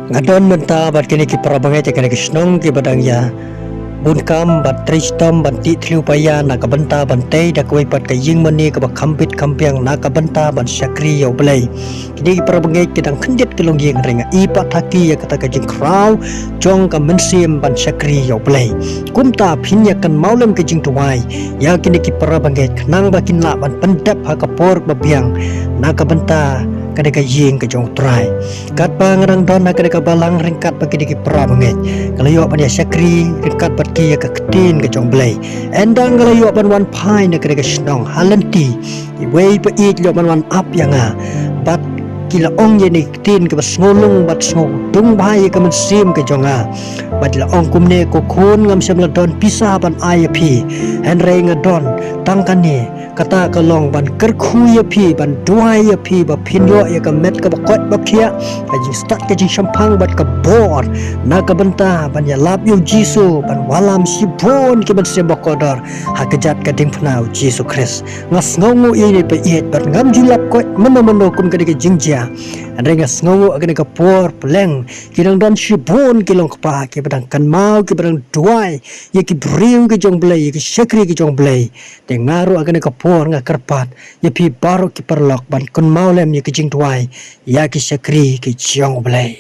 Ngadon menta bat kini ki parabangai te kini ki snong ki badang ya bunkam bat tristom bat ti thliu paya na ka banta bantai da koi pat ka ying mani ka ba khampit khampiang na ka banta ban sakri yo blai kini ki parabangai ki dang khandit ki long yeng renga I pa thaki ya kata ka jing kraw chong ka mensim ban sakri yo blai kumta phinya kan maulem ki jing tuai ya kini ki parabangai khnang ba kin la ban pandap ha ka por ba biang na ka banta kadeka ying ke jong trai kat pangrang don na kadeka balang ringkat bagi diki prabanget kalayo pan ya sakri ringkat bat ki ka ketin ke jong blai endang kalayo pan wan pai na kadeka snong halanti I wei pa it lo pan wan up yanga bat kila ong ye ni ketin ke bas ngolong bat ngong tung bai ke men sim ke jonga bat la ong kumne ko khon ngam sam la don pisa ban IAP henre ngadon tangkani kata kalong ban kerkhu ya pi ban duai ya pi ba pinyo ya ka met ka bakot ba kia ka jing start ka jing champang bat ka bor na ka benta ban ya lap yu jisu ban walam si bon ki ban se bakodor ha kejat ka ding pnau jisu kris ngas ngongu ini pe iet bat ngam julap ko menomono kum ka de jingja renga ngongu agane ka por pleng kidang don si bon ki long pa ki badang kan mau ki badang duai ye ki briu ki jong blai ki sakri ki jong blai te ngaru agane ka por nga karpat ye pi baro ki perlok ban kon maulem ye ki jing duai ya ki sakri ki jong blai